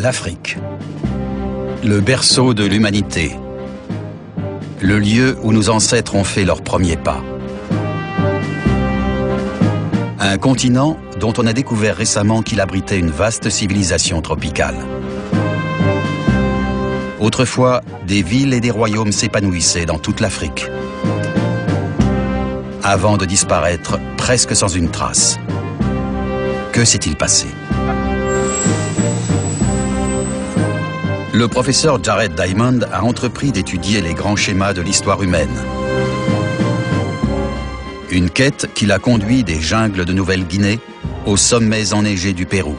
L'Afrique, le berceau de l'humanité, le lieu où nos ancêtres ont fait leurs premiers pas. Un continent dont on a découvert récemment qu'il abritait une vaste civilisation tropicale. Autrefois, des villes et des royaumes s'épanouissaient dans toute l'Afrique, avant de disparaître presque sans une trace. Que s'est-il passé? Le professeur Jared Diamond a entrepris d'étudier les grands schémas de l'histoire humaine. Une quête qui l'a conduit des jungles de Nouvelle-Guinée aux sommets enneigés du Pérou.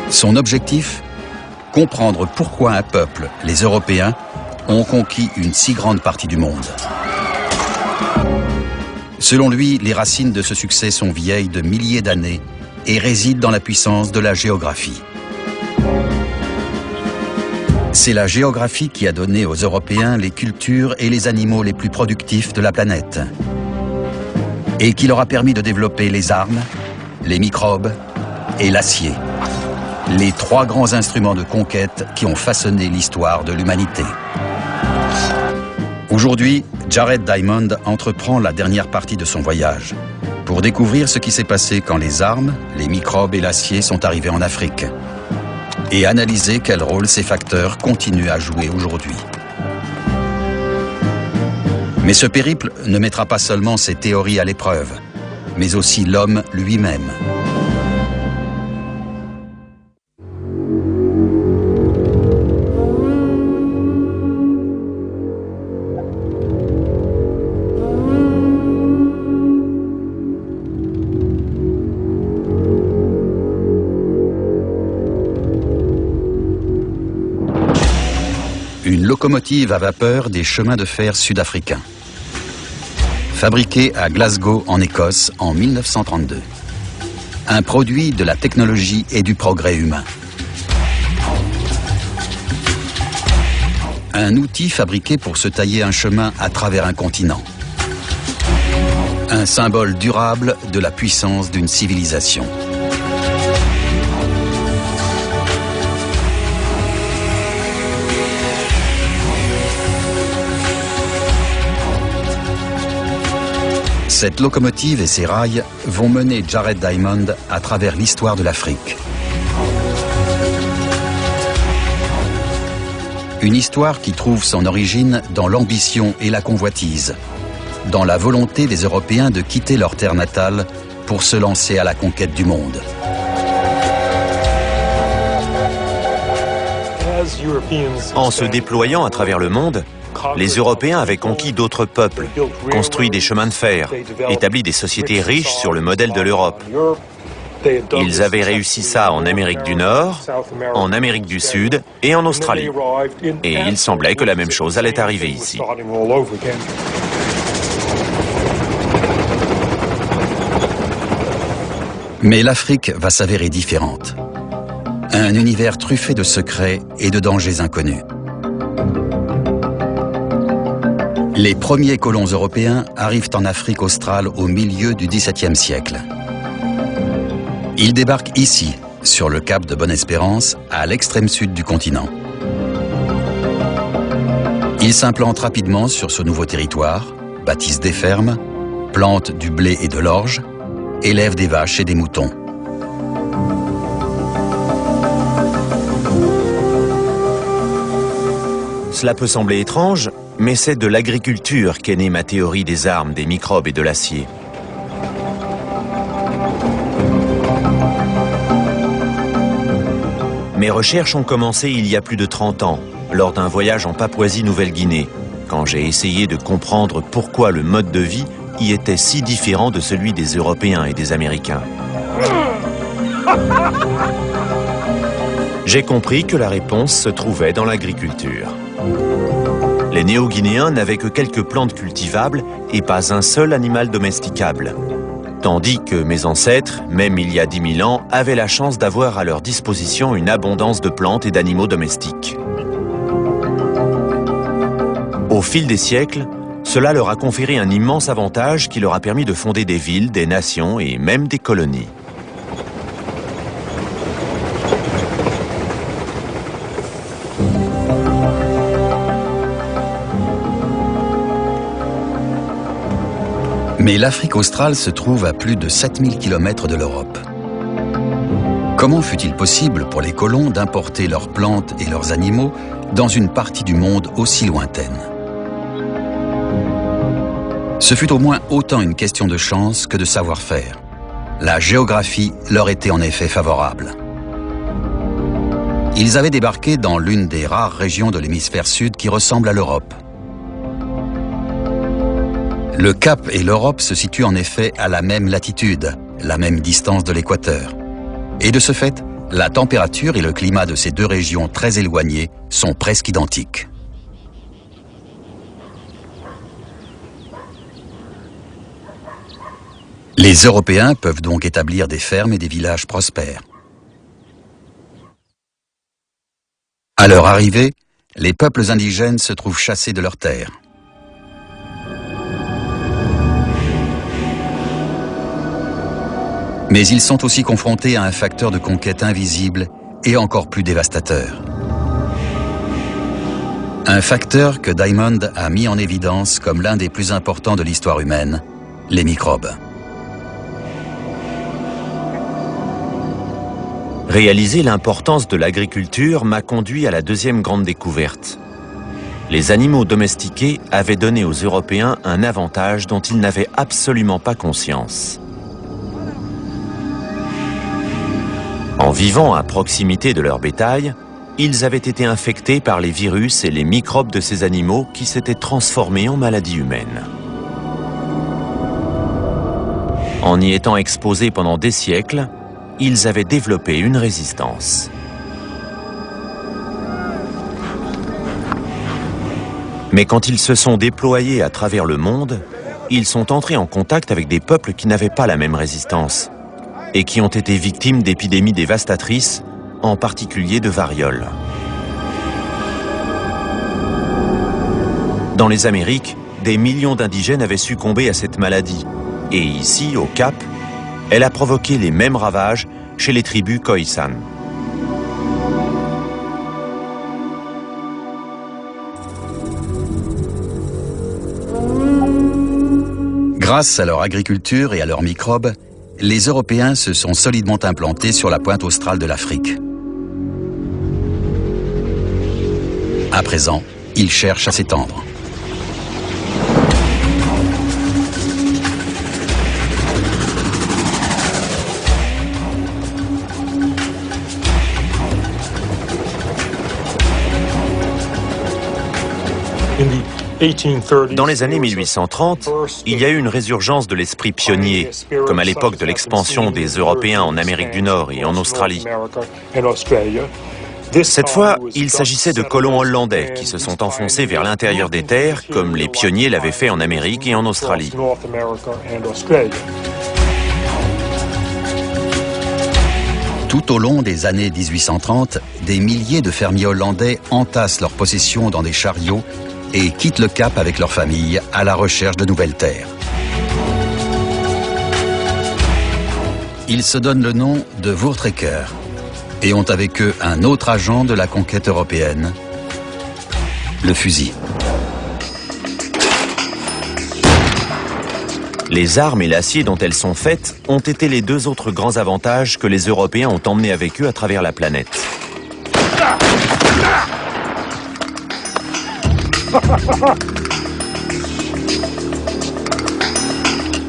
Son objectif? Comprendre pourquoi un peuple, les Européens, ont conquis une si grande partie du monde. Selon lui, les racines de ce succès sont vieilles de milliers d'années et résident dans la puissance de la géographie. C'est la géographie qui a donné aux Européens les cultures et les animaux les plus productifs de la planète et qui leur a permis de développer les armes, les microbes et l'acier. Les trois grands instruments de conquête qui ont façonné l'histoire de l'humanité. Aujourd'hui, Jared Diamond entreprend la dernière partie de son voyage pour découvrir ce qui s'est passé quand les armes, les microbes et l'acier sont arrivés en Afrique et analyser quel rôle ces facteurs continuent à jouer aujourd'hui. Mais ce périple ne mettra pas seulement ses théories à l'épreuve, mais aussi l'homme lui-même. Une locomotive à vapeur des chemins de fer sud-africains. Fabriquée à Glasgow, en Écosse, en 1932. Un produit de la technologie et du progrès humain. Un outil fabriqué pour se tailler un chemin à travers un continent. Un symbole durable de la puissance d'une civilisation. Cette locomotive et ses rails vont mener Jared Diamond à travers l'histoire de l'Afrique. Une histoire qui trouve son origine dans l'ambition et la convoitise, dans la volonté des Européens de quitter leur terre natale pour se lancer à la conquête du monde. En se déployant à travers le monde, les Européens avaient conquis d'autres peuples, construit des chemins de fer, établi des sociétés riches sur le modèle de l'Europe. Ils avaient réussi ça en Amérique du Nord, en Amérique du Sud et en Australie. Et il semblait que la même chose allait arriver ici. Mais l'Afrique va s'avérer différente. Un univers truffé de secrets et de dangers inconnus. Les premiers colons européens arrivent en Afrique australe au milieu du XVIIe siècle. Ils débarquent ici, sur le cap de Bonne-Espérance, à l'extrême sud du continent. Ils s'implantent rapidement sur ce nouveau territoire, bâtissent des fermes, plantent du blé et de l'orge, élèvent des vaches et des moutons. Cela peut sembler étrange, mais c'est de l'agriculture qu'est née ma théorie des armes, des microbes et de l'acier. Mes recherches ont commencé il y a plus de 30 ans, lors d'un voyage en Papouasie-Nouvelle-Guinée, quand j'ai essayé de comprendre pourquoi le mode de vie y était si différent de celui des Européens et des Américains. J'ai compris que la réponse se trouvait dans l'agriculture. Les Néo-Guinéens n'avaient que quelques plantes cultivables et pas un seul animal domesticable. Tandis que mes ancêtres, même il y a 10 000 ans, avaient la chance d'avoir à leur disposition une abondance de plantes et d'animaux domestiques. Au fil des siècles, cela leur a conféré un immense avantage qui leur a permis de fonder des villes, des nations et même des colonies. Mais l'Afrique australe se trouve à plus de 7000 km de l'Europe. Comment fut-il possible pour les colons d'importer leurs plantes et leurs animaux dans une partie du monde aussi lointaine? Ce fut au moins autant une question de chance que de savoir-faire. La géographie leur était en effet favorable. Ils avaient débarqué dans l'une des rares régions de l'hémisphère sud qui ressemble à l'Europe. Le Cap et l'Europe se situent en effet à la même latitude, la même distance de l'équateur. Et de ce fait, la température et le climat de ces deux régions très éloignées sont presque identiques. Les Européens peuvent donc établir des fermes et des villages prospères. À leur arrivée, les peuples indigènes se trouvent chassés de leurs terres. Mais ils sont aussi confrontés à un facteur de conquête invisible et encore plus dévastateur. Un facteur que Diamond a mis en évidence comme l'un des plus importants de l'histoire humaine, les microbes. Réaliser l'importance de l'agriculture m'a conduit à la deuxième grande découverte. Les animaux domestiqués avaient donné aux Européens un avantage dont ils n'avaient absolument pas conscience. En vivant à proximité de leur bétail, ils avaient été infectés par les virus et les microbes de ces animaux qui s'étaient transformés en maladies humaines. En y étant exposés pendant des siècles, ils avaient développé une résistance. Mais quand ils se sont déployés à travers le monde, ils sont entrés en contact avec des peuples qui n'avaient pas la même résistance et qui ont été victimes d'épidémies dévastatrices, en particulier de variole. Dans les Amériques, des millions d'indigènes avaient succombé à cette maladie. Et ici, au Cap, elle a provoqué les mêmes ravages chez les tribus Khoisan. Grâce à leur agriculture et à leurs microbes, les Européens se sont solidement implantés sur la pointe australe de l'Afrique. À présent, ils cherchent à s'étendre. Dans les années 1830, il y a eu une résurgence de l'esprit pionnier, comme à l'époque de l'expansion des Européens en Amérique du Nord et en Australie. Cette fois, il s'agissait de colons hollandais qui se sont enfoncés vers l'intérieur des terres, comme les pionniers l'avaient fait en Amérique et en Australie. Tout au long des années 1830, des milliers de fermiers hollandais entassent leurs possessions dans des chariots et quittent le Cap avec leur famille à la recherche de nouvelles terres. Ils se donnent le nom de Voortrekker et ont avec eux un autre agent de la conquête européenne, le fusil. Les armes et l'acier dont elles sont faites ont été les deux autres grands avantages que les Européens ont emmenés avec eux à travers la planète.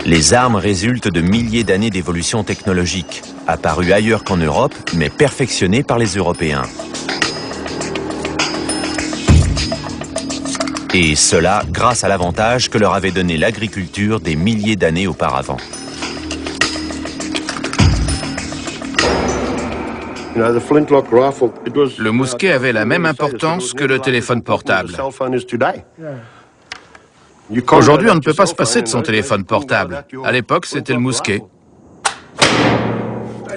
Les armes résultent de milliers d'années d'évolution technologique, apparues ailleurs qu'en Europe, mais perfectionnées par les Européens. Et cela grâce à l'avantage que leur avait donné l'agriculture des milliers d'années auparavant. Le mousquet avait la même importance que le téléphone portable. Aujourd'hui, on ne peut pas se passer de son téléphone portable. À l'époque, c'était le mousquet.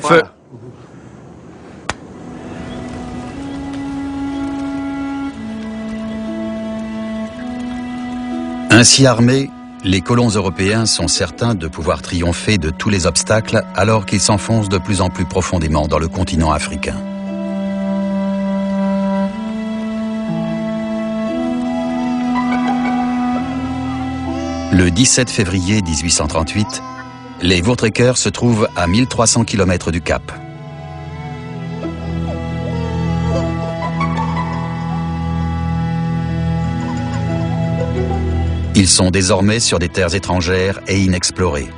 Feu. Ainsi armés, les colons européens sont certains de pouvoir triompher de tous les obstacles alors qu'ils s'enfoncent de plus en plus profondément dans le continent africain. Le 17 février 1838, les Voortrekkers se trouvent à 1300 km du Cap. Ils sont désormais sur des terres étrangères et inexplorées.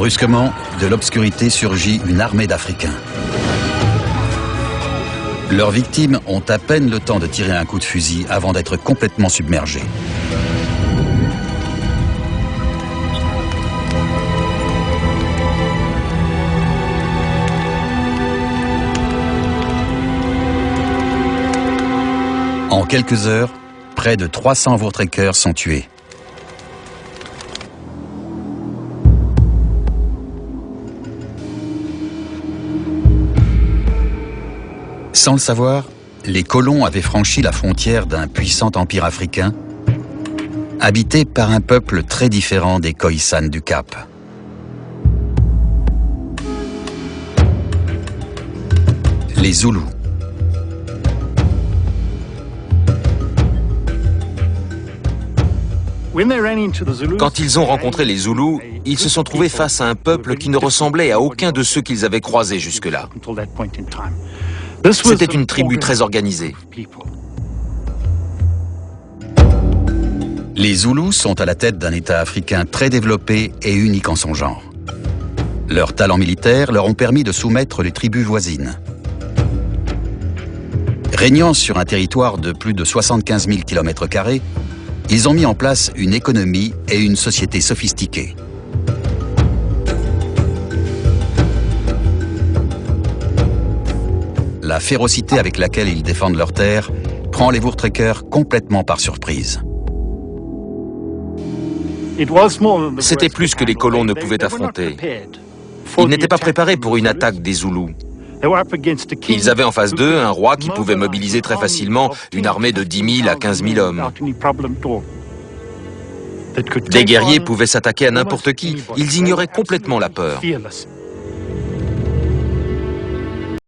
Brusquement, de l'obscurité surgit une armée d'Africains. Leurs victimes ont à peine le temps de tirer un coup de fusil avant d'être complètement submergés. En quelques heures, près de 300 Voortrekkers sont tués. Sans le savoir, les colons avaient franchi la frontière d'un puissant empire africain, habité par un peuple très différent des Khoisan du Cap. Les Zoulous. Quand ils ont rencontré les Zoulous, ils se sont trouvés face à un peuple qui ne ressemblait à aucun de ceux qu'ils avaient croisés jusque-là. C'était une tribu très organisée. Les Zoulous sont à la tête d'un État africain très développé et unique en son genre. Leurs talents militaires leur ont permis de soumettre les tribus voisines. Régnant sur un territoire de plus de 75 000 km², ils ont mis en place une économie et une société sophistiquées. La férocité avec laquelle ils défendent leurs terres prend les Voortrekkers complètement par surprise. C'était plus que les colons ne pouvaient affronter. Ils n'étaient pas préparés pour une attaque des Zoulous. Ils avaient en face d'eux un roi qui pouvait mobiliser très facilement une armée de 10 000 à 15 000 hommes. Des guerriers pouvaient s'attaquer à n'importe qui. Ils ignoraient complètement la peur.